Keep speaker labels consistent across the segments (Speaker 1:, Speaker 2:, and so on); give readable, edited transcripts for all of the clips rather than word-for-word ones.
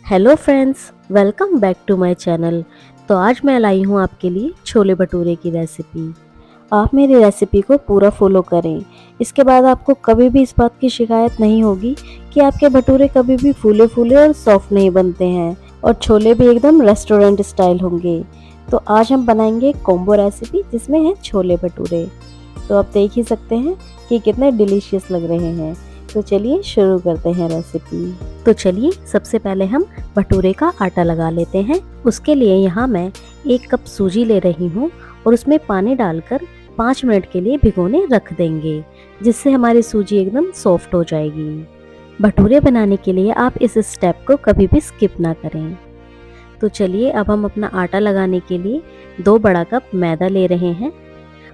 Speaker 1: Hello friends, welcome back to my channel. तो आज मैं लाई हूँ आपके लिए छोले भटूरे की रेसिपी। आप मेरी रेसिपी को पूरा फॉलो करें। इसके बाद आपको कभी भी इस बात की शिकायत नहीं होगी कि आपके भटूरे कभी भी फूले फूले और सॉफ्ट नहीं बनते हैं और छोले भी एकदम रेस्टोरेंट स्टाइल होंगे। तो आज हम बनाएंगे कॉम्बो रेसिपी जिसमें है छोले भटूरे। तो आप देख ही सकते हैं कि कितने डिलीशियस लग रहे हैं। तो चलिए शुरू करते हैं रेसिपी। तो चलिए सबसे पहले हम भटूरे का आटा लगा लेते हैं। उसके लिए यहाँ मैं 1 कप सूजी ले रही हूँ और उसमें पानी डालकर 5 मिनट के लिए भिगोने रख देंगे, जिससे हमारी सूजी एकदम सॉफ्ट हो जाएगी। भटूरे बनाने के लिए आप इस स्टेप को कभी भी स्किप ना करें। तो चलिए अब हम अपना आटा लगाने के लिए 2 बड़ा कप मैदा ले रहे हैं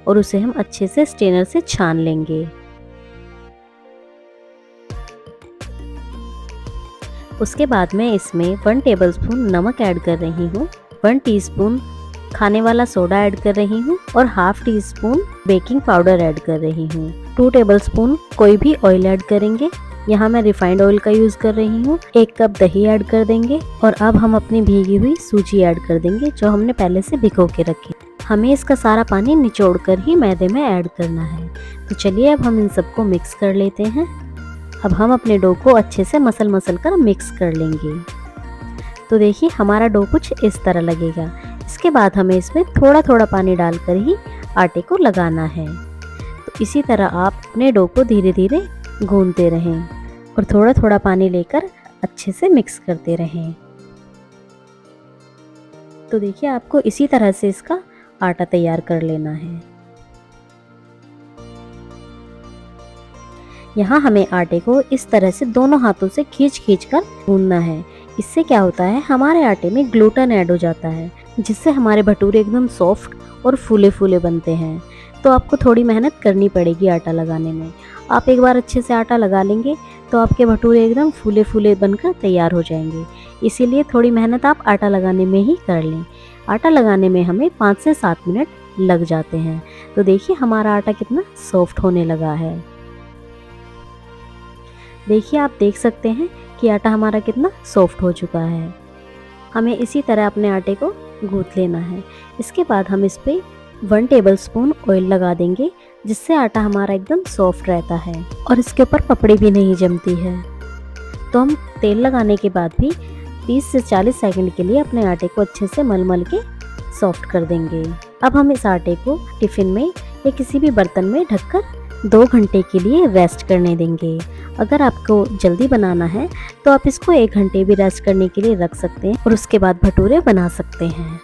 Speaker 1: और उसे हम अच्छे से स्ट्रेनर से छान लेंगे। उसके बाद मैं इसमें 1 टेबलस्पून नमक ऐड कर रही हूँ, 1 टीस्पून खाने वाला सोडा ऐड कर रही हूँ और half tea spoon baking powder add कर रही हूँ। 2 टेबलस्पून कोई भी ऑयल ऐड करेंगे। यहाँ मैं रिफाइंड ऑयल का यूज़ कर रही हूँ। 1 कप दही ऐड कर देंगे और अब हम अपनी भीगी हुई सूजी ऐड कर देंगे जो हमने पहले से भिगो के रखी। हमें इसका सारा पानी निचोड़ कर ही मैदे में ऐड करना है। तो चलिए अब हम इन सबको मिक्स कर लेते हैं। अब हम अपने डो को अच्छे से मसल कर मिक्स कर लेंगे। तो देखिए हमारा डो कुछ इस तरह लगेगा। इसके बाद हमें इसमें थोड़ा थोड़ा पानी डालकर ही आटे को लगाना है। तो इसी तरह आप अपने डो को धीरे धीरे गूंथते रहें और थोड़ा थोड़ा पानी लेकर अच्छे से मिक्स करते रहें। तो देखिए आपको इसी तरह से इसका आटा तैयार कर लेना है। यहाँ हमें आटे को इस तरह से दोनों हाथों से खींच कर गूंदना है। इससे क्या होता है, हमारे आटे में ग्लूटेन ऐड हो जाता है, जिससे हमारे भटूरे एकदम सॉफ्ट और फूले फूले बनते हैं। तो आपको थोड़ी मेहनत करनी पड़ेगी आटा लगाने में। आप एक बार अच्छे से आटा लगा लेंगे तो आपके भटूरे एकदम फूले फूले बनकर तैयार हो जाएंगे। इसीलिए थोड़ी मेहनत आप आटा लगाने में ही कर लें। आटा लगाने में हमें 5 से 7 मिनट लग जाते हैं। तो देखिए हमारा आटा कितना सॉफ्ट होने लगा है। देखिए आप देख सकते हैं कि आटा हमारा कितना सॉफ्ट हो चुका है। हमें इसी तरह अपने आटे को गूंथ लेना है। इसके बाद हम इस पे 1 टेबलस्पून ऑयल लगा देंगे, जिससे आटा हमारा एकदम सॉफ्ट रहता है और इसके ऊपर पपड़ी भी नहीं जमती है। तो हम तेल लगाने के बाद भी 30 से 40 सेकंड के लिए अपने आटे को अच्छे से मल के सॉफ्ट कर देंगे। अब हम इस आटे को टिफ़िन में या किसी भी बर्तन में ढककर 2 घंटे के लिए रेस्ट करने देंगे। अगर आपको जल्दी बनाना है तो आप इसको 1 घंटे भी रेस्ट करने के लिए रख सकते हैं और उसके बाद भटूरे बना सकते हैं।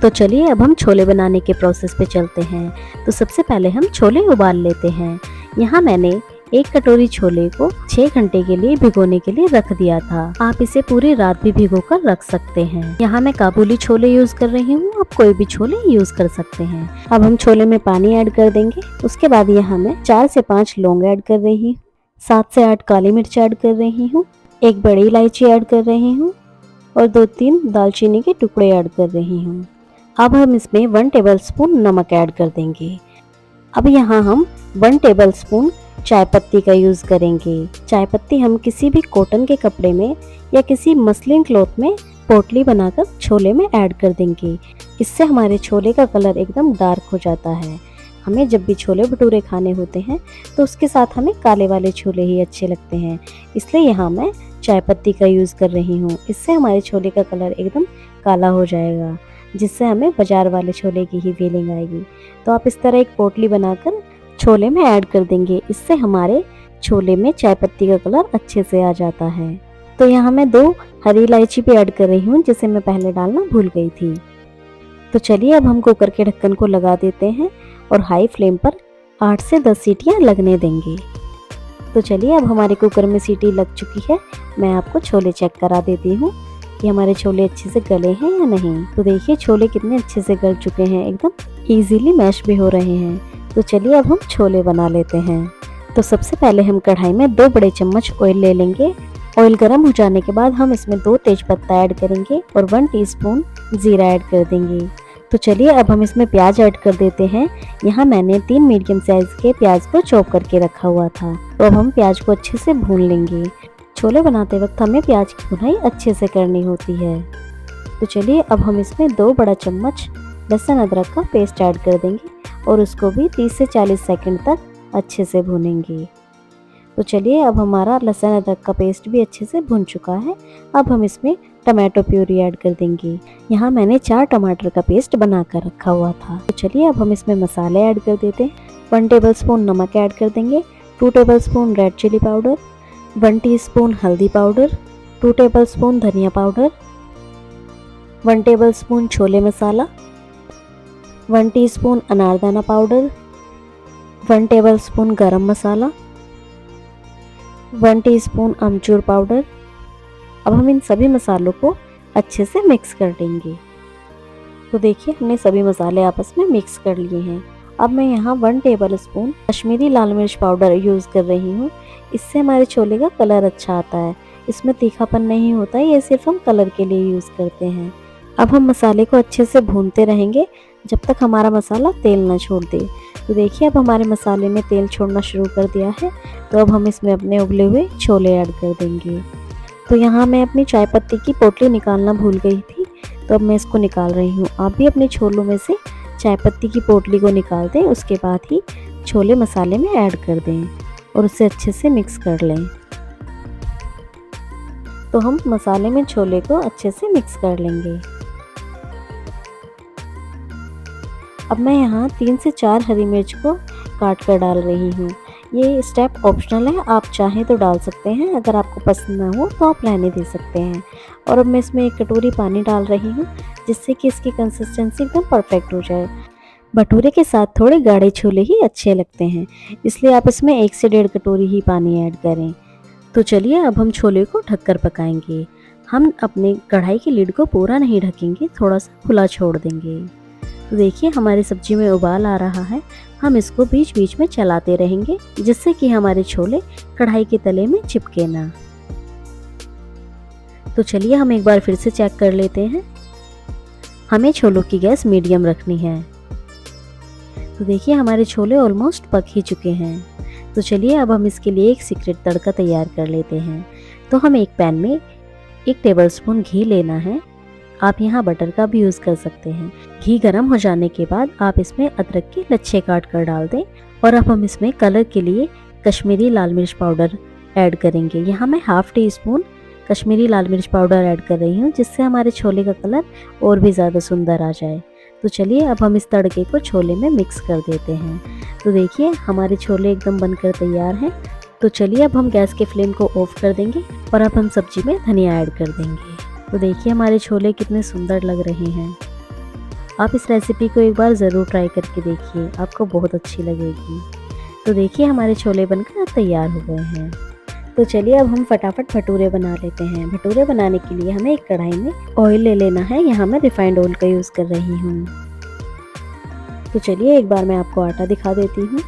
Speaker 1: तो चलिए अब हम छोले बनाने के प्रोसेस पे चलते हैं। तो सबसे पहले हम छोले उबाल लेते हैं। यहाँ मैंने 1 कटोरी छोले को 6 घंटे के लिए भिगोने के लिए रख दिया था। आप इसे पूरी रात भी भिगो कर रख सकते हैं। यहाँ मैं काबुली छोले यूज कर रही हूँ, आप कोई भी छोले यूज कर सकते हैं। अब हम छोले में पानी ऐड कर देंगे। उसके बाद यहाँ मैं 4 से 5 लौंग ऐड कर रही हूँ, 7 से 8 काली मिर्च ऐड कर रही हूँ, 1 बड़ी इलायची ऐड कर रही हूँ और 2-3 दालचीनी के टुकड़े ऐड कर रही हूँ। अब हम इसमें 1 टेबलस्पून नमक ऐड कर देंगे। अब यहाँ हम 1 टेबलस्पून चाय पत्ती का यूज़ करेंगे। चाय पत्ती हम किसी भी कॉटन के कपड़े में या किसी मसलिन क्लॉथ में पोटली बनाकर छोले में ऐड कर देंगे। इससे हमारे छोले का कलर एकदम डार्क हो जाता है। हमें जब भी छोले भटूरे खाने होते हैं तो उसके साथ हमें काले वाले छोले ही अच्छे लगते हैं, इसलिए यहाँ मैं चाय पत्ती का यूज़ कर रही हूँ। इससे हमारे छोले का कलर एकदम काला हो जाएगा, जिससे हमें बाजार वाले छोले की ही फीलिंग आएगी। तो आप इस तरह एक पोटली बनाकर छोले में ऐड कर देंगे। इससे हमारे छोले में चाय पत्ती का कलर अच्छे से आ जाता है। तो यहाँ मैं 2 हरी इलायची भी ऐड कर रही हूँ, जिसे मैं पहले डालना भूल गई थी। तो चलिए अब हम कुकर के ढक्कन को लगा देते हैं और हाई फ्लेम पर 8 से 10 सीटियाँ लगने देंगे। तो चलिए अब हमारे कुकर में सीटी लग चुकी है। मैं आपको छोले चेक करा देती हूँ कि हमारे छोले अच्छे से गले हैं या नहीं। तो देखिए छोले कितने अच्छे से गल चुके हैं, एकदम इजीली मैश भी हो रहे हैं। तो चलिए अब हम छोले बना लेते हैं। तो सबसे पहले हम कढ़ाई में 2 बड़े चम्मच ऑयल ले लेंगे। ऑयल गर्म हो जाने के बाद हम इसमें 2 तेजपत्ता ऐड करेंगे और 1 टीस्पून जीरा ऐड कर देंगे। तो चलिए अब हम इसमें प्याज ऐड कर देते हैं। यहाँ मैंने 3 मीडियम साइज के प्याज को चॉप करके रखा हुआ था। तो अब हम प्याज को अच्छे से भून लेंगे। छोले बनाते वक्त हमें प्याज की भुनाई अच्छे से करनी होती है। तो चलिए अब हम इसमें 2 बड़ा चम्मच लहसुन अदरक का पेस्ट ऐड कर देंगे और उसको भी 30 से 40 सेकंड तक अच्छे से भूनेंगे। तो चलिए अब हमारा लहसुन अदरक का पेस्ट भी अच्छे से भुन चुका है। अब हम इसमें टमाटो प्यूरी ऐड कर देंगे। यहाँ मैंने 4 टमाटर का पेस्ट बनाकर रखा हुआ था। तो चलिए अब हम इसमें मसाले ऐड कर देते हैं। 1 टेबलस्पून नमक ऐड कर देंगे, 2 tablespoon red chilli powder, 1 teaspoon हल्दी पाउडर, 2 टेबलस्पून धनिया powder, 1 tablespoon chole masala, 1 teaspoon अनारदाना powder, 1 tablespoon garam masala, 1 teaspoon अमचूर पाउडर। अब हम इन सभी मसालों को अच्छे से मिक्स कर देंगे। तो देखिए हमने सभी मसाले आपस में मिक्स कर लिए हैं। अब मैं यहाँ 1 टेबलस्पून कश्मीरी लाल मिर्च पाउडर यूज़ कर रही हूँ। इससे हमारे छोले का कलर अच्छा आता है। इसमें तीखापन नहीं होता, ये सिर्फ हम कलर के लिए यूज़ करते हैं। अब हम मसाले को अच्छे से भूनते रहेंगे जब तक हमारा मसाला तेल ना छोड़ दे। तो देखिए अब हमारे मसाले ने तेल छोड़ना शुरू कर दिया है। तो अब हम इसमें अपने उबले हुए छोले ऐड कर देंगे। तो यहाँ मैं अपनी चाय पत्ती की पोटली निकालना भूल गई थी, तो अब मैं इसको निकाल रही हूँ। आप भी अपने छोलों में से चाय पत्ती की पोटली को निकाल दें, उसके बाद ही छोले मसाले में ऐड कर दें और उसे अच्छे से मिक्स कर लें। तो हम मसाले में छोले को अच्छे से मिक्स कर लेंगे। अब मैं यहाँ 3 से 4 हरी मिर्च को काट कर डाल रही हूँ। ये स्टेप ऑप्शनल है, आप चाहें तो डाल सकते हैं, अगर आपको पसंद ना हो तो आप रहने दे सकते हैं। और अब मैं इसमें 1 कटोरी पानी डाल रही हूँ, जिससे कि इसकी कंसिस्टेंसी एकदम परफेक्ट हो जाए। भटूरे के साथ थोड़े गाढ़े छोले ही अच्छे लगते हैं, इसलिए आप इसमें 1 से 1.5 कटोरी ही पानी ऐड करें। तो चलिए अब हम छोले को ढककर पकाएंगे। हम अपने कढ़ाई की लिड को पूरा नहीं ढकेंगे, थोड़ा सा खुला छोड़ देंगे। तो देखिए हमारी सब्जी में उबाल आ रहा है। हम इसको बीच बीच में चलाते रहेंगे, जिससे कि हमारे छोले कढ़ाई के तले में चिपके ना। तो चलिए हम एक बार फिर से चेक कर लेते हैं। हमें छोलों की गैस मीडियम रखनी है। तो देखिए हमारे छोले ऑलमोस्ट पक ही चुके हैं। तो चलिए अब हम इसके लिए एक सीक्रेट तड़का तैयार कर लेते हैं। तो हम एक पैन में 1 टेबलस्पून घी लेना है। आप यहाँ बटर का भी यूज़ कर सकते हैं। घी गर्म हो जाने के बाद आप इसमें अदरक के लच्छे काट कर डाल दें। और अब हम इसमें कलर के लिए कश्मीरी लाल मिर्च पाउडर ऐड करेंगे। यहाँ मैं 1/2 टीस्पून कश्मीरी लाल मिर्च पाउडर ऐड कर रही हूँ, जिससे हमारे छोले का कलर और भी ज़्यादा सुंदर आ जाए। तो चलिए अब हम इस तड़के को छोले में मिक्स कर देते हैं। तो देखिए हमारे छोले एकदम बनकर तैयार हैं। तो चलिए अब हम गैस के फ्लेम को ऑफ कर देंगे और अब हम सब्जी में धनिया ऐड कर देंगे। तो देखिए हमारे छोले कितने सुंदर लग रहे हैं। आप इस रेसिपी को एक बार ज़रूर ट्राई करके देखिए, आपको बहुत अच्छी लगेगी। तो देखिए हमारे छोले बनकर तैयार हो गए हैं। तो चलिए अब हम फटाफट भटूरे बना लेते हैं। भटूरे बनाने के लिए हमें एक कढ़ाई में ऑयल ले लेना है। यहाँ मैं रिफाइंड ऑयल का यूज़ कर रही हूँ। तो चलिए एक बार मैं आपको आटा दिखा देती हूँ।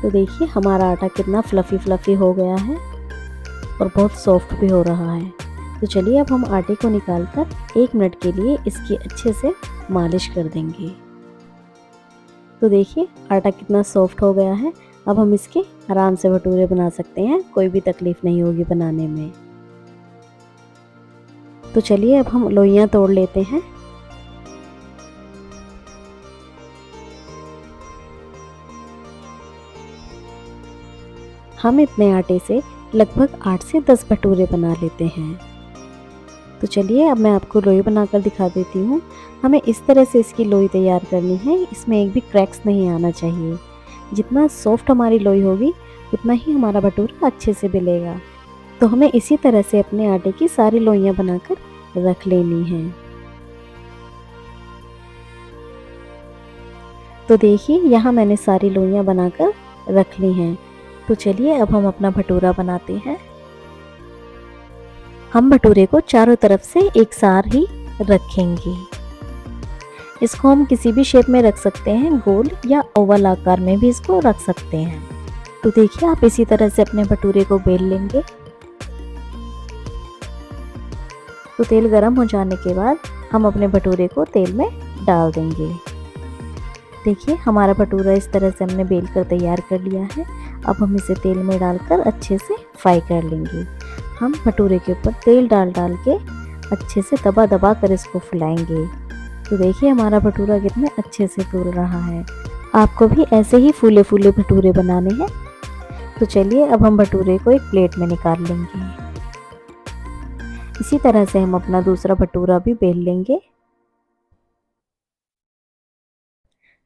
Speaker 1: तो देखिए हमारा आटा कितना फ्लफ़ी हो गया है और बहुत सॉफ्ट भी हो रहा है। तो चलिए अब हम आटे को निकालकर 1 मिनट के लिए इसकी अच्छे से मालिश कर देंगे। तो देखिए आटा कितना सॉफ्ट हो गया है। अब हम इसके आराम से भटूरे बना सकते हैं, कोई भी तकलीफ नहीं होगी बनाने में। तो चलिए अब हम लोइयां तोड़ लेते हैं। हम इतने आटे से लगभग 8 से 10 भटूरे बना लेते हैं। तो चलिए अब मैं आपको लोई बनाकर दिखा देती हूँ। हमें इस तरह से इसकी लोई तैयार करनी है, इसमें एक भी क्रैक्स नहीं आना चाहिए। जितना सॉफ्ट हमारी लोई होगी उतना ही हमारा भटूरा अच्छे से बेलेगा। तो हमें इसी तरह से अपने आटे की सारी लोइयां बनाकर रख लेनी है। तो देखिए यहाँ मैंने सारी लोइयां बनाकर रख ली हैं। तो चलिए अब हम अपना भटूरा बनाते हैं। हम भटूरे को चारों तरफ से एक सार ही रखेंगे। इसको हम किसी भी शेप में रख सकते हैं, गोल या ओवल आकार में भी इसको रख सकते हैं। तो देखिए आप इसी तरह से अपने भटूरे को बेल लेंगे। तो तेल गरम हो जाने के बाद हम अपने भटूरे को तेल में डाल देंगे। देखिए हमारा भटूरा इस तरह से हमने बेल कर तैयार कर लिया है। अब हम इसे तेल में डालकर अच्छे से फ्राई कर लेंगे। हम भटूरे के ऊपर तेल डाल डाल के अच्छे से दबा दबा कर इसको फुलाएंगे। तो देखिए हमारा भटूरा कितने अच्छे से फूल रहा है। आपको भी ऐसे ही फूले फूले भटूरे बनाने हैं। तो चलिए अब हम भटूरे को एक प्लेट में निकाल लेंगे। इसी तरह से हम अपना दूसरा भटूरा भी बेल लेंगे।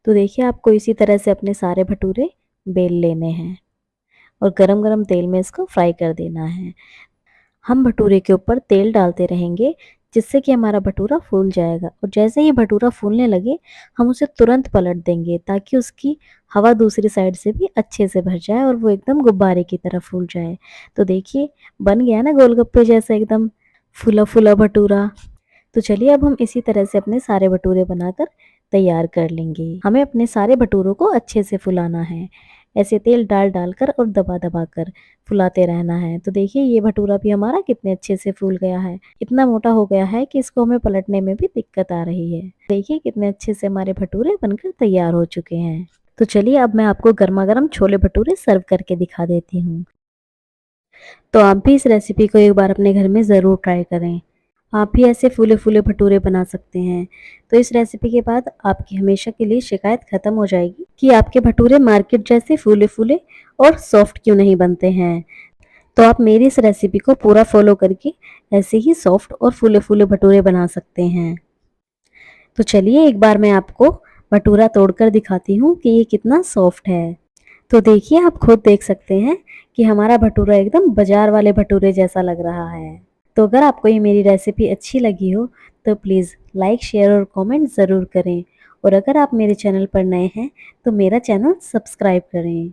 Speaker 1: तो देखिए आपको इसी तरह से अपने सारे भटूरे बेल लेने हैं और गरम गरम तेल में इसको फ्राई कर देना है। हम भटूरे के ऊपर तेल डालते रहेंगे जिससे कि हमारा भटूरा फूल जाएगा और जैसे ही भटूरा फूलने लगे हम उसे तुरंत पलट देंगे ताकि उसकी हवा दूसरी साइड से भी अच्छे से भर जाए और वो एकदम गुब्बारे की तरह फूल जाए। तो देखिए बन गया ना गोलगप्पे जैसा एकदम फूला फूला भटूरा। तो चलिए अब हम इसी तरह से अपने सारे भटूरे बनाकर तैयार कर लेंगे। हमें अपने सारे भटूरों को अच्छे से फुलाना है। ऐसे तेल डाल डाल कर और दबा दबा कर फुलाते रहना है। तो देखिए ये भटूरा भी हमारा कितने अच्छे से फूल गया है। इतना मोटा हो गया है कि इसको हमें पलटने में भी दिक्कत आ रही है। देखिए कितने अच्छे से हमारे भटूरे बनकर तैयार हो चुके हैं। तो चलिए अब मैं आपको गर्मा गर्म छोले भटूरे सर्व करके दिखा देती हूँ। तो आप भी इस रेसिपी को एक बार अपने घर में ज़रूर ट्राई करें। आप भी ऐसे फूले-फूले भटूरे बना सकते हैं। तो इस रेसिपी के बाद आपकी हमेशा के लिए शिकायत खत्म हो जाएगी कि आपके भटूरे मार्केट जैसे फूले-फूले और सॉफ्ट क्यों नहीं बनते हैं। तो आप मेरी इस रेसिपी को पूरा फॉलो करके ऐसे ही सॉफ्ट और फूले-फूले भटूरे बना सकते हैं। तो चलिए एक बार मैं आपको भटूरा तोड़कर दिखाती हूँ कि ये कितना सॉफ्ट है। तो देखिए आप खुद देख सकते हैं कि हमारा भटूरा एकदम बाजार वाले भटूरे जैसा लग रहा है। तो अगर आपको ये मेरी रेसिपी अच्छी लगी हो तो प्लीज़ लाइक, शेयर और कमेंट ज़रूर करें और अगर आप मेरे चैनल पर नए हैं तो मेरा चैनल सब्सक्राइब करें।